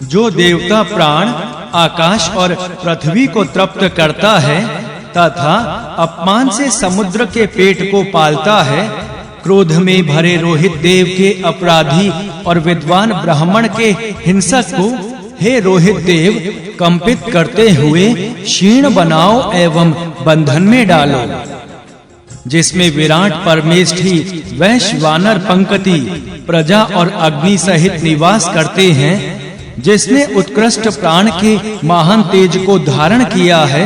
जो देवता प्राण आकाश और पृथ्वी को तृप्त करता है तथा अपमान से समुद्र के पेट को पालता है, क्रोध में भरे रोहित देव के अपराधी और विद्वान ब्राह्मण के हिंसक को हे रोहित देव कंपित करते हुए क्षीण बनाओ एवं बंधन में डालो। जिसमें विराट परमेष्ठी वैश्वानर पंक्ति प्रजा और अग्नि सहित निवास करते हैं, जिसने उत्कृष्ट प्राण के महान तेज को धारण किया है,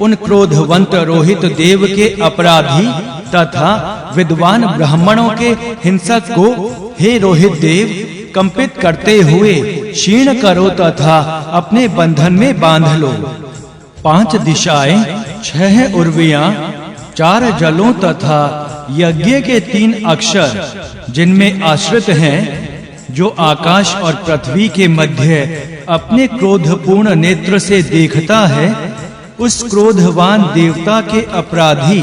उन क्रोधवंत रोहित देव के अपराधी तथा विद्वान ब्राह्मणों के हिंसक को हे रोहित देव कंपित करते हुए क्षीण करो तथा अपने बंधन में बांध लो। 5 दिशाएं, 6 उर्वियां, 4 जलों तथा यज्ञ के 3 अक्षर जिनमें आश्रित हैं, जो आकाश और पृथ्वी के मध्य अपने क्रोधपूर्ण नेत्र से देखता है, उस क्रोधवान देवता के अपराधी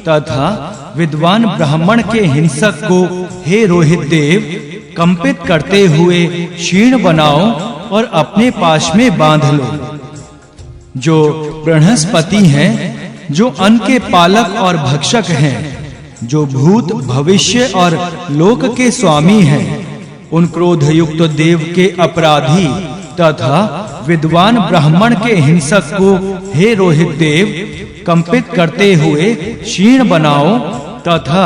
तथा विद्वान ब्राह्मण के हिंसक को हे रोहित देव कंपित करते हुए क्षीण बनाओ और अपने पाश में बांध लो। जो बृहस्पति हैं, जो अन्न के पालक और भक्षक हैं, जो भूत भविष्य और लोक के स्वामी हैं, उन क्रोध युक्त देव के अपराधी तथा विद्वान ब्राह्मण के हिंसक को हे रोहित देव कंपित करते हुए क्षीण बनाओ तथा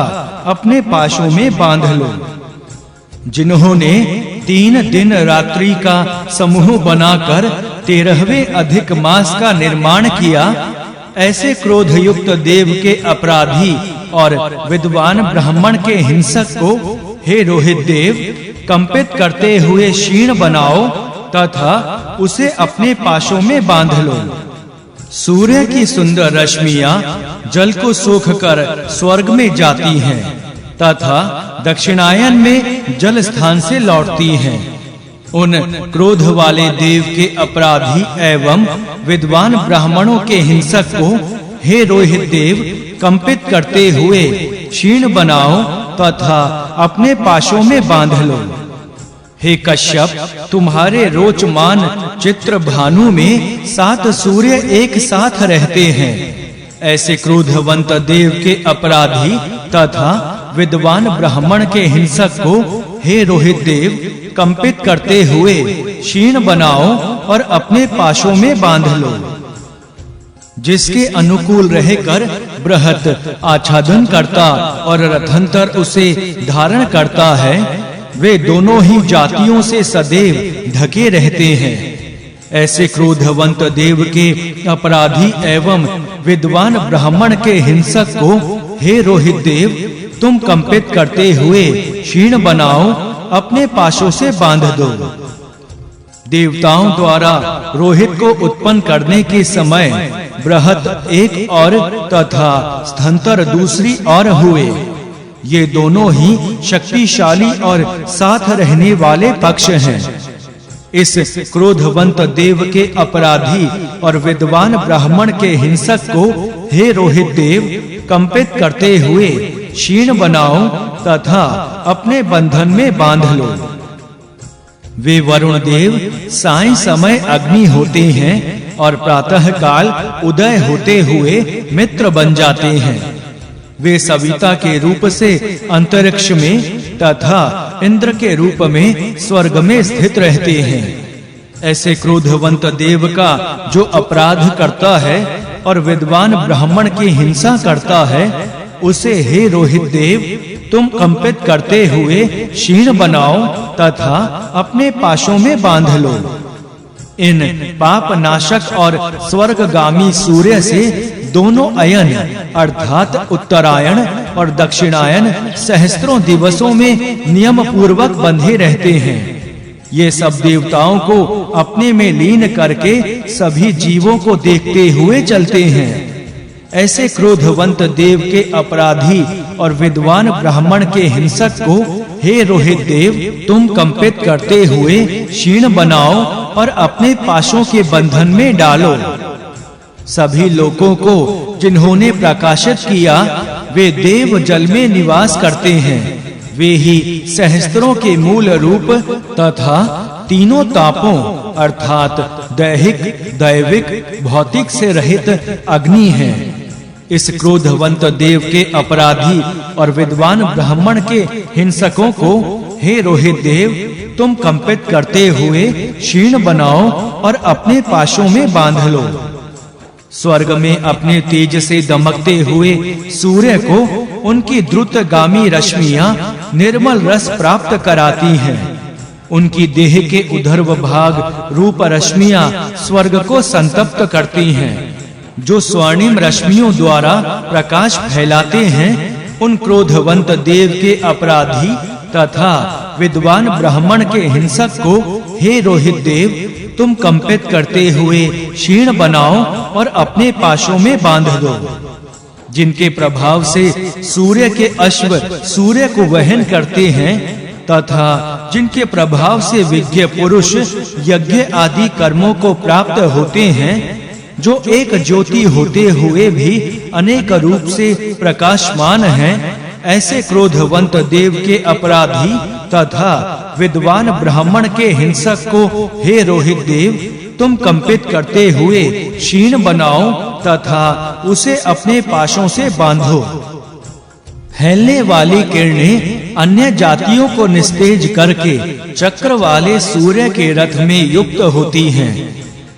अपने पाशों में बांध लो। जिन्होंने 3 दिन रात्रि का समूह बनाकर 13वें अधिक मास का निर्माण किया, ऐसे क्रोध युक्त देव के अपराधी और विद्वान ब्राह्मण के हिंसक को हे रोहित देव कंपित करते हुए क्षीण बनाओ तथा उसे अपने पाशों में बांध लो। सूर्य की सुंदर रश्मियां जल को सोख कर स्वर्ग में जाती हैं तथा दक्षिणायन में जल स्थान से लौटती हैं। उन क्रोध वाले देव के अपराधी एवं विद्वान ब्राह्मणों के हिंसक को हे रोहित देव कंपित करते हुए क्षीण बनाओ तथा अपने पाशों में बांध लो। हे कश्यप, तुम्हारे रोचमान चित्र भानु में 7 सूर्य एक साथ रहते हैं। ऐसे क्रोधवंत देव के अपराधी तथा विद्वान ब्राह्मण के हिंसक को हे रोहित देव कंपित करते हुए क्षीण बनाओ और अपने पाशों में बांध लो। जिसके अनुकूल रहकर बृहत आच्छादन करता और रथंतर उसे धारण करता है, वे दोनों ही जातियों से सदैव ढके रहते हैं। ऐसे क्रोधवंत देव के अपराधी एवं विद्वान ब्राह्मण के हिंसक को हे रोहित देव तुम कंपित करते हुए क्षीण बनाओ, अपने पाशों से बांध दो। देवताओं द्वारा रोहित को उत्पन्न करने के समय बृहत एक और तथा स्थंतर दूसरी और हुए। ये दोनों ही शक्तिशाली और साथ रहने वाले पक्ष हैं। इस क्रोधवंत देव के अपराधी और विद्वान ब्राह्मण के हिंसक को हे रोहित देव कंपित करते हुए क्षीण बनाओ तथा अपने बंधन में बांध लो। वे वरुण देव साय समय अग्नि होते हैं और प्रातः काल उदय होते हुए मित्र बन जाते हैं। वे सविता के रूप से अंतरिक्ष में तथा इंद्र के रूप में स्वर्ग में स्थित रहते हैं। ऐसे क्रोधवंत देव का जो अपराध करता है और विद्वान ब्राह्मण की हिंसा करता है, उसे हे रोहित देव तुम कंपित करते हुए क्षीण बनाओ तथा अपने पाशों में बांध लो। इन पाप नाशक और स्वर्गगामी सूर्य से दोनों अयन अर्थात उत्तरायण और दक्षिणायन सहस्त्रों दिवसों में नियम पूर्वक बंधे रहते हैं। ये सब देवताओं को अपने में लीन करके सभी जीवों को देखते हुए चलते हैं। ऐसे क्रोधवंत देव के अपराधी और विद्वान ब्राह्मण के हिंसक को हे रोहित देव तुम कंपित करते हुए क्षीण बनाओ और अपने पाशों के बंधन में डालो। सभी लोगों को जिन्होंने प्रकाशित किया, वे देव जल में निवास करते हैं। वे ही सहस्त्रों के मूल रूप तथा तीनों तापों अर्थात दैहिक, दैविक, भौतिक से रहित अग्नि है। इस क्रोधवंत देव के अपराधी और विद्वान ब्राह्मण के हिंसकों को हे रोहित देव तुम कंपित करते हुए क्षीण बनाओ और अपने पाशों में बांध लो। स्वर्ग में अपने तेज से दमकते हुए सूर्य को उनकी द्रुतगामी रश्मियां निर्मल रस प्राप्त कराती हैं। उनकी देह के ऊर्ध्व भाग रूप रश्मियां स्वर्ग को संतप्त करती हैं। जो स्वर्णिम रश्मियों द्वारा प्रकाश फैलाते हैं, उन क्रोधवंत देव के अपराधी तथा विद्वान ब्राह्मण के हिंसक को हे रोहित देव तुम कंपित करते हुए क्षीण बनाओ और अपने पाशों में बांध दो। जिनके प्रभाव से सूर्य के अश्व सूर्य को वहन करते हैं तथा जिनके प्रभाव से विज्ञ पुरुष यज्ञ आदि कर्मों को प्राप्त होते हैं, जो एक ज्योति होते हुए भी अनेक रूप से प्रकाशमान हैं, ऐसे क्रोधवंत देव के अपराधी तथा विद्वान ब्राह्मण के हिंसक को हे रोहित देव तुम कंपित करते हुए क्षीण बनाओ तथा उसे अपने पाशों से बांधो। फैलने वाली किरणें अन्य जातियों को निस्तेज करके चक्र वाले सूर्य के रथ में युक्त होती हैं।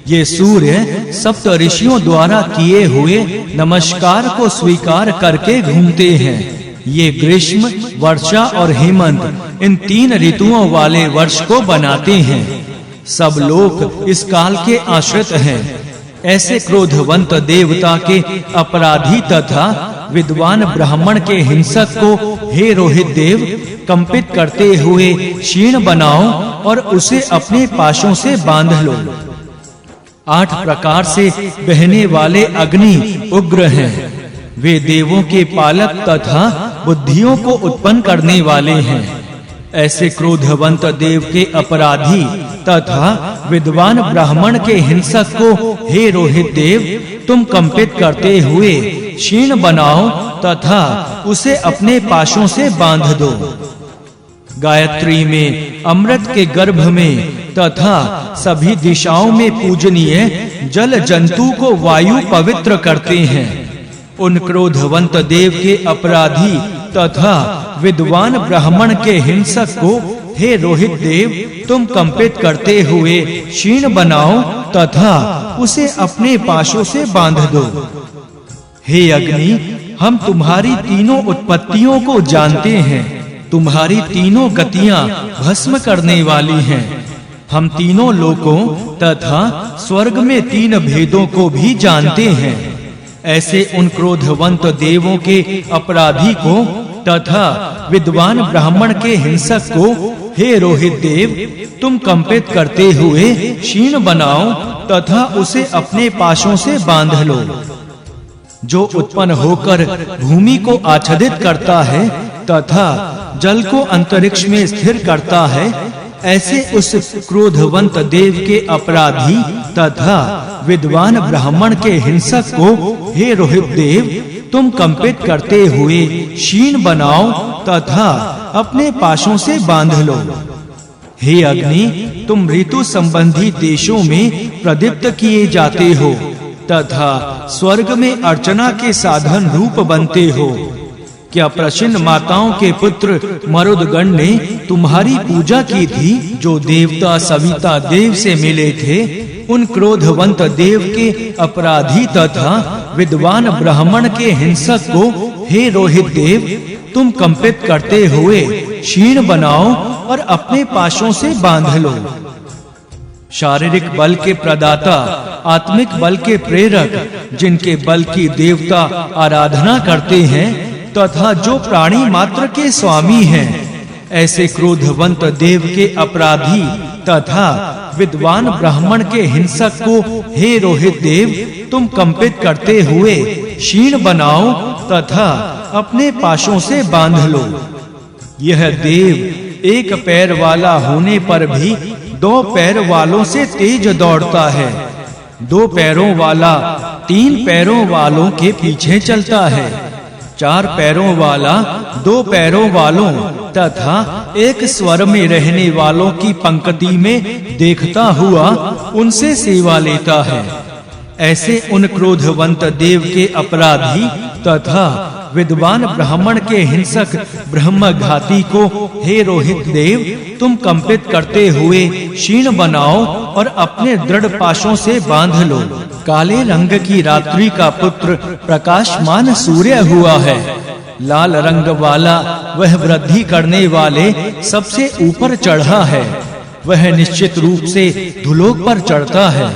ये सूर्य सप्त ऋषियों द्वारा किए हुए नमस्कार को स्वीकार करके घूमते हैं। ये ग्रीष्म, वर्षा और हेमंत इन तीन ऋतुओं वाले वर्ष को बनाते हैं। सब लोग इस काल के आश्रित हैं। ऐसे क्रोधवंत देवता के अपराधी तथा विद्वान ब्राह्मण के हिंसक को हे रोहित देव कंपित करते हुए क्षीण बनाओ और उसे अपने पाशों से बांध लो। 8 प्रकार से बहने वाले अग्नि उग्र हैं। वे देवों के पालक तथा बुद्धियों को उत्पन्न करने वाले हैं। ऐसे क्रोधवंत देव के अपराधी तथा विद्वान ब्राह्मण के हिंसक को हे रोहित देव तुम कंपित करते हुए क्षीण बनाओ तथा उसे अपने पाशों से बांध दो। गायत्री में अमृत के गर्भ में तथा सभी दिशाओं में पूजनीय जल जंतु को वायु पवित्र करते हैं। उन क्रोधवंत देव के अपराधी तथा विद्वान ब्राह्मण के हिंसक को हे रोहित देव तुम कंपित करते हुए क्षीण बनाओ तथा उसे अपने पाशों से बांध दो। हे अग्नि, हम तुम्हारी तीनों उत्पत्तियों को जानते हैं। तुम्हारी तीनों गतियां भस्म करने वाली हैं। हम तीनों लोकों तथा स्वर्ग में 3 भेदों को भी जानते हैं। ऐसे उन क्रोधवंत देवों के अपराधी को तथा विद्वान ब्राह्मण के हिंसक को हे रोहित देव तुम कंपित करते हुए क्षीण बनाओ तथा उसे अपने पाशों से बांध लो। जो उत्पन्न होकर भूमि को आच्छादित करता है तथा जल को अंतरिक्ष में स्थिर करता है, ऐसे उस क्रोधवंत देव के अपराधी तथा विद्वान ब्राह्मण के हिंसक को हे रोहित देव तुम कंपित करते हुए क्षीण बनाओ तथा अपने पाशों से बांध लो। हे अग्नि, तुम ऋतु संबंधी देशों में प्रदीप्त किए जाते हो तथा स्वर्ग में अर्चना के साधन रूप बनते हो। क्या प्रसन्न माताओं के पुत्र मरुदगण ने तुम्हारी पूजा की थी, जो देवता सविता देव से मिले थे? उन क्रोधवंत देव के अपराधी तथा विद्वान ब्राह्मण के हिंसक को हे रोहित देव तुम कंपित करते हुए क्षीण बनाओ और अपने पाशों से बांध लो। शारीरिक बल के प्रदाता, आत्मिक बल के प्रेरक, जिनके बल की देवता आराधना करते हैं तथा जो प्राणी मात्र के स्वामी हैं, ऐसे क्रोधवंत देव के अपराधी तथा विद्वान ब्राह्मण के हिंसक को हे रोहित देव तुम कंपित करते हुए क्षीण बनाओ तथा अपने पाशों से बांध लो। यह देव एक पैर वाला होने पर भी 2 पैर वालों से तेज दौड़ता है। 2 पैरों वाला 3 पैरों वालों के पीछे चलता है। 4 पैरों वाला 2 पैरों वालों तथा एक स्वर में रहने वालों की पंक्ति में देखता हुआ उनसे सेवा लेता है। ऐसे उन क्रोधवंत देव के अपराधी तथा विद्वान ब्राह्मण के हिंसक ब्रह्मघाती को हे रोहित देव तुम कंपित करते हुए क्षीण बनाओ और अपने दृढ़ पाशों से बांध लो। काले रंग की रात्रि का पुत्र प्रकाशमान सूर्य हुआ है। लाल रंग वाला वह वृद्धि करने वाले सबसे ऊपर चढ़ा है। वह निश्चित रूप से धुलोक पर चढ़ता है।